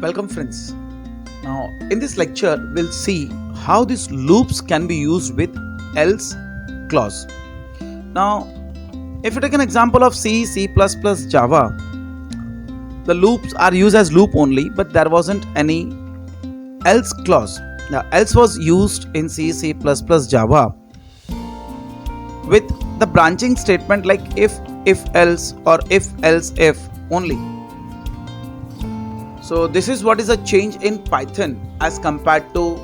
Welcome friends. Now in this lecture we'll see how these loops can be used with else clause. Now if you take an example of C, C++, Java, the loops are used as loop only, but there wasn't any else clause. Now else was used in C, C++, Java with the branching statement like if else or if else if only. So this is what is a change in Python as compared to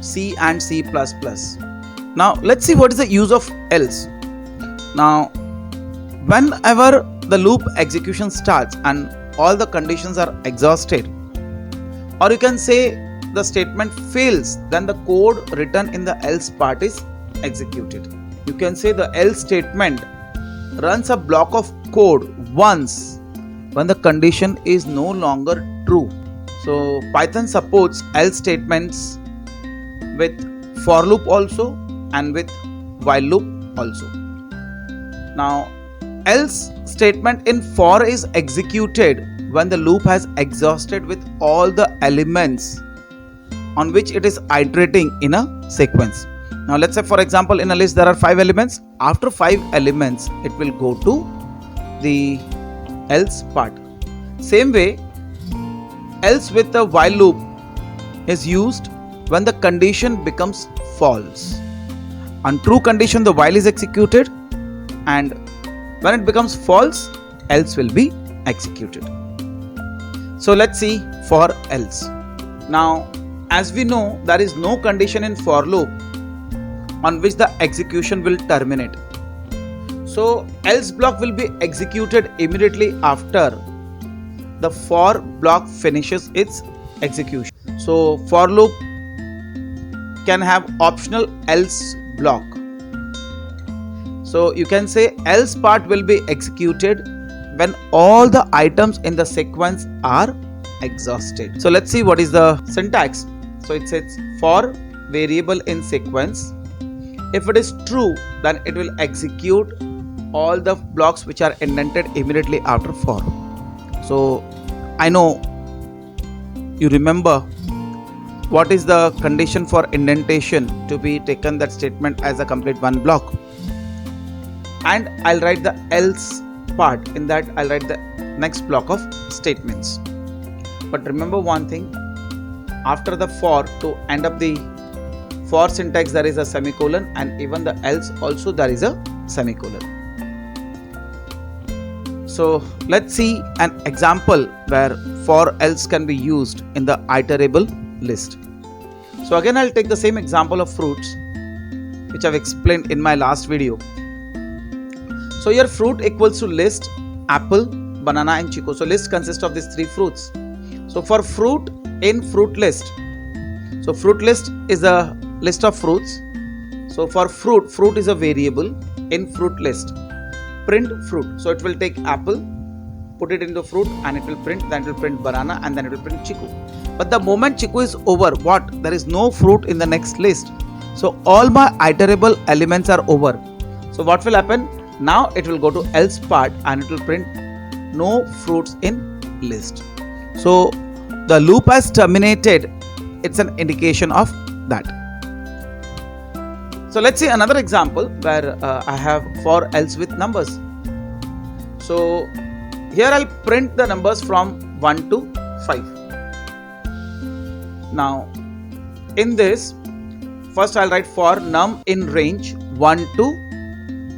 C and C++. Now let's see what is the use of else. Now whenever the loop execution starts and all the conditions are exhausted, or you can say the statement fails, then the code written in the else part is executed. You can say the else statement runs a block of code once when the condition is no longer true. So Python supports else statements with for loop also and with while loop also. Now else statement in for is executed when the loop has exhausted with all the elements on which it is iterating in a sequence. Now let's say for example in a list there are 5 elements. After 5 elements it will go to the else part. Same way, else with the while loop is used when the condition becomes false. On true condition the while is executed, and when it becomes false else will be executed. So let's see for else. Now as we know, there is no condition in for loop on which the execution will terminate. So else block will be executed immediately after the for block finishes its execution. So for loop can have optional else block. So you can say else part will be executed when all the items in the sequence are exhausted. So let's see what is the syntax. So it says for variable in sequence. If it is true, then it will execute all the blocks which are indented immediately after for. So I know you remember what is the condition for indentation to be taken that statement as a complete one block, and I'll write the else part. In that I'll write the next block of statements. But remember one thing, after the for, to end up the for syntax there is a semicolon, and even the else also there is a semicolon. So let's see an example where for else can be used in the iterable list. So again I'll take the same example of fruits which I've explained in my last video. So here fruit equals to list, apple, banana and chiku. So list consists of these 3 fruits. So for fruit in fruit list, so fruit list is a list of fruits. So for fruit is a variable in fruit list. Print fruit. So it will take apple, put it into fruit, and it will print, then it will print banana, and then it will print chiku. But the moment chiku is over, what? There is no fruit in the next list. So all my iterable elements are over. So what will happen? Now it will go to else part and it will print no fruits in list. So the loop has terminated. It's an indication of that. So let's see another example where I have for else with numbers. So here I'll print the numbers from 1 to 5. Now in this, first I'll write for num in range 1 to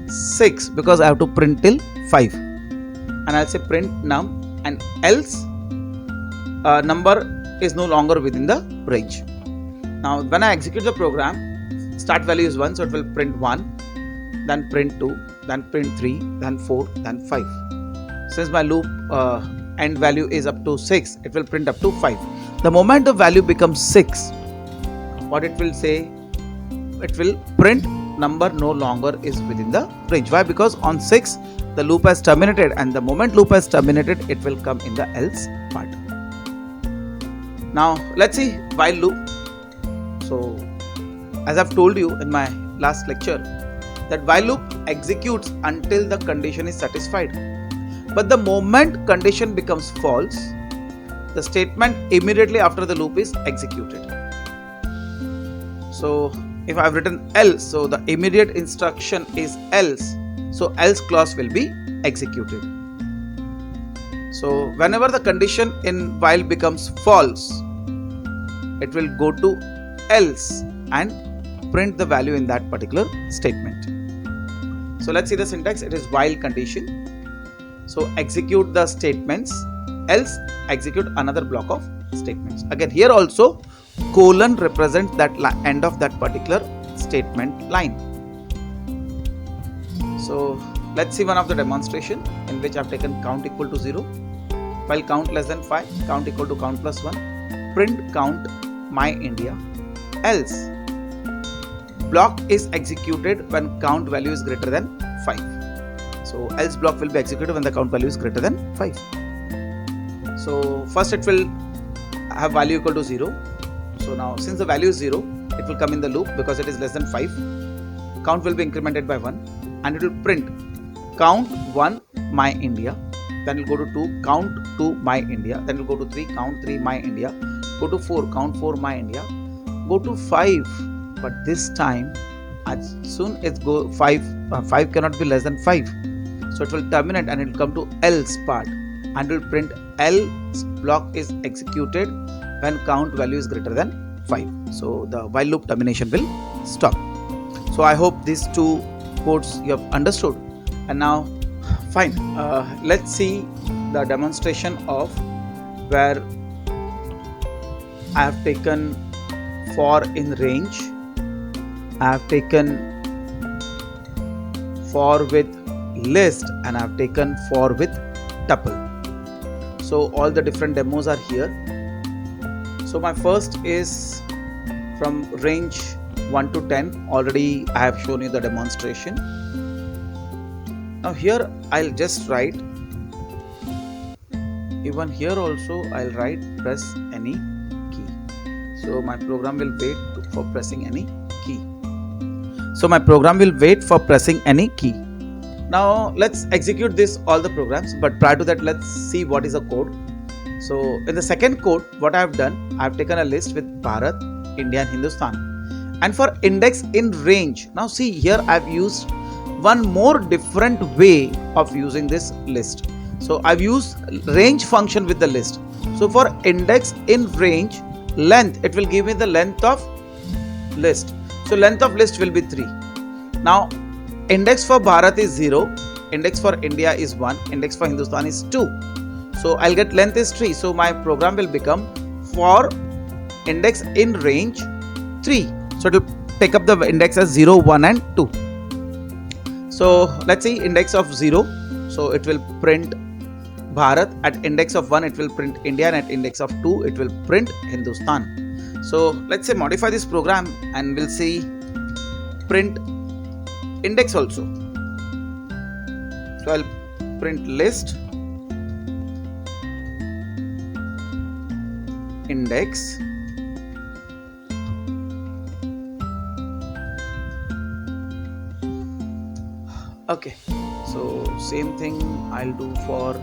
6 because I have to print till 5, and I'll say print num, and else number is no longer within the range. Now when I execute the program, start value is 1, so it will print 1, then print 2, then print 3, then 4, then 5. Since my loop end value is up to 6, it will print up to 5. The moment the value becomes 6, what it will say? It will print number no longer is within the range. Why? Because on 6 the loop has terminated, and the moment loop has terminated it will come in the else part. Now let's see while loop. So as I've told you in my last lecture, that while loop executes until the condition is satisfied. But the moment condition becomes false, the statement immediately after the loop is executed. So if I have written else, so the immediate instruction is else, so else clause will be executed. So whenever the condition in while becomes false, it will go to else and print the value in that particular statement. So let's see the syntax. It is while condition. So execute the statements, else execute another block of statements. Again, here also colon represents that end of that particular statement line. So let's see one of the demonstration in which I have taken count equal to 0. While count less than 5, count equal to count plus 1, print count my India, else block is executed when count value is greater than 5. So else block will be executed when the count value is greater than 5. So first it will have value equal to 0. So now since the value is 0, it will come in the loop because it is less than 5. Count will be incremented by 1 and it will print count 1 my India, then it will go to 2 count 2 my India, then it will go to 3 count 3 my India, go to 4 count 4 my India, go to 5, but this time as soon as go 5 cannot be less than 5, so it will terminate and it will come to else part and will print else block is executed when count value is greater than 5. So the while loop termination will stop. So I hope these two codes you have understood. And now fine, let's see the demonstration of where I have taken for in range, I have taken for with list, and I have taken for with tuple. So all the different demos are here. So my first is from range 1 to 10. Already I have shown you the demonstration. Now here I'll just write, even here also I'll write press any key. So my program will wait for pressing any key. So my program will wait for pressing any key. Now let's execute this all the programs, but prior to that let's see what is the code. So in the second code, what I have done, I have taken a list with Bharat, India and Hindustan, and for index in range. Now see here I have used one more different way of using this list. So I've used range function with the list. So for index in range length, it will give me the length of list. So length of list will be 3. Now index for Bharat is 0, index for India is 1, index for Hindustan is 2. So I'll get length is 3. So my program will become for index in range 3. So it will take up the index as 0, 1 and 2. So let's see index of 0. So it will print Bharat. At index of 1 it will print India, and at index of 2 it will print Hindustan. So let's say modify this program and we'll see print index also. So I'll print list index okay. So same thing I'll do for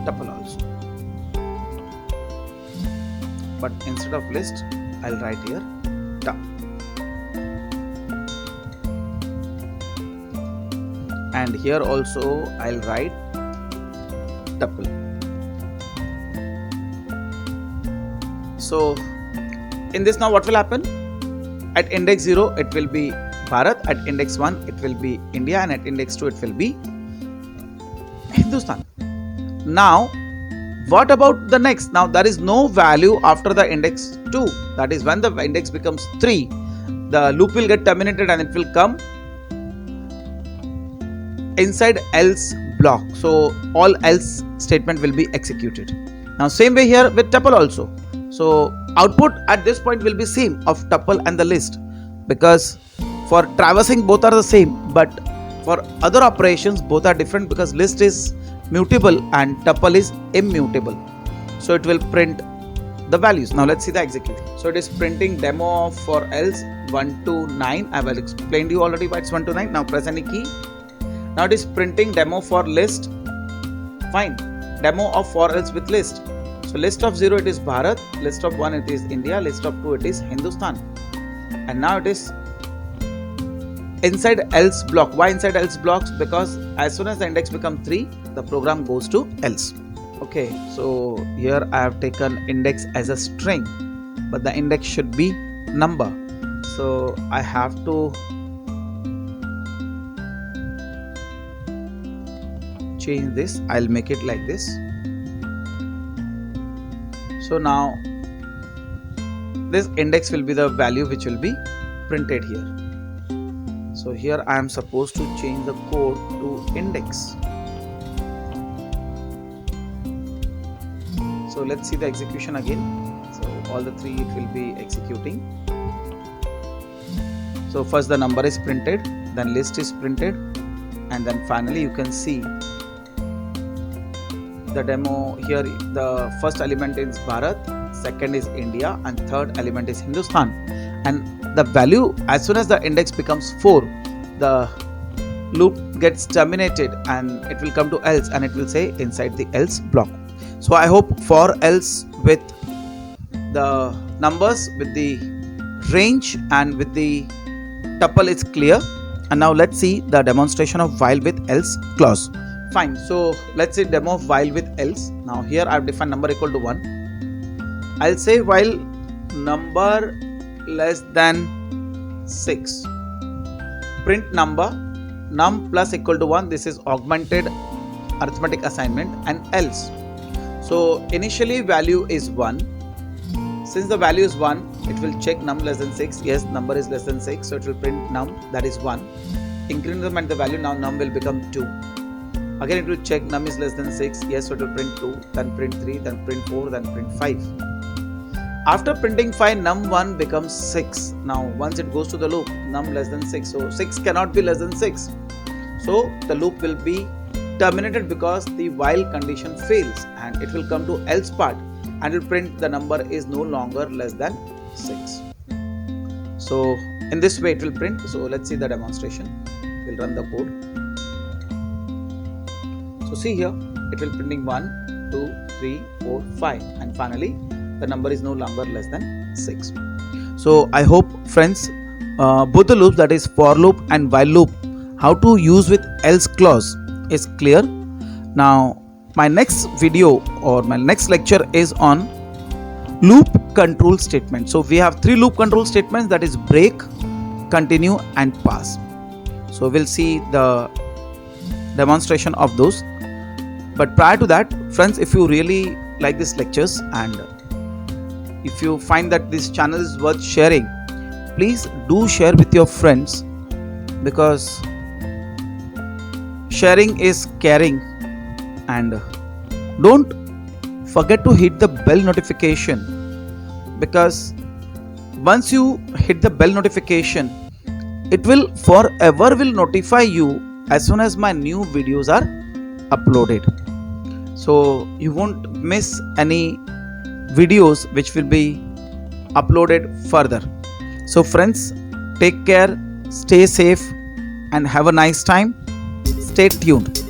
tuple also, but instead of list I'll write here tuple, and here also I'll write tuple. So in this now what will happen? At index 0 it will be Bharat, at index 1 it will be India, and at index 2 it will be Hindustan. Now what about the next? Now there is no value after the index 2, that is when the index becomes 3, the loop will get terminated and it will come inside else block. So all else statement will be executed. Now same way here with tuple also. So output at this point will be same of tuple and the list, because for traversing both are the same, but for other operations both are different, because list is mutable and tuple is immutable. So it will print the values. Now let's see the execution. So it is printing demo for else 1 to 9. I will explain to you already why it's 1 to 9. Now press any key Now it is printing demo for list. Fine. Demo of for else with list. So list of 0 it is Bharat, list of 1 it is India, list of 2 it is Hindustan. And now it is inside else block. Why inside else blocks? Because as soon as the index becomes 3, the program goes to else. Okay, so here I have taken index as a string, but the index should be number. So I have to change this. I'll make it like this. So now this index will be the value which will be printed here. So here I am supposed to change the code to index. So let's see the execution again. So all the 3 it will be executing. So first the number is printed, then list is printed, and then finally you can see the demo here. The first element is Bharat, second is India, and third element is Hindustan. And the value, as soon as the index becomes 4, the loop gets terminated and it will come to else, and it will say inside the else block. So I hope for else with the numbers, with the range and with the tuple is clear. And now let's see the demonstration of while with else clause. Fine, so let's say demo of while with else. Now here I have defined number equal to 1. I'll say while number less than 6, print number, num plus equal to 1. This is augmented arithmetic assignment, and else. So initially value is 1. Since the value is 1, it will check num less than 6. Yes, number is less than 6, so it will print num, that is 1. Increment the value, now num will become 2. Again it will check num is less than 6. Yes, so it will print 2, then print 3, then print 4, then print 5. After printing 5, num1 becomes 6. Now once it goes to the loop, num less than 6. So 6 cannot be less than 6. So the loop will be terminated because the while condition fails, and it will come to else part and will print the number is no longer less than 6. So in this way it will print. So let's see the demonstration. We'll run the code. So see here, it will printing 1, 2, 3, 4, 5, and finally the number is no longer less than 6. So I hope friends, both the loops, that is for loop and while loop, how to use with else clause is clear. Now my next video or my next lecture is on loop control statement. So we have 3 loop control statements, that is break, continue and pass. So we'll see the demonstration of those. But prior to that, friends, if you really like these lectures and if you find that this channel is worth sharing, please do share with your friends, because sharing is caring. And don't forget to hit the bell notification, because once you hit the bell notification, it will forever will notify you as soon as my new videos are uploaded. So you won't miss any videos which will be uploaded further. So friends, take care, stay safe and have a nice time. Stay tuned.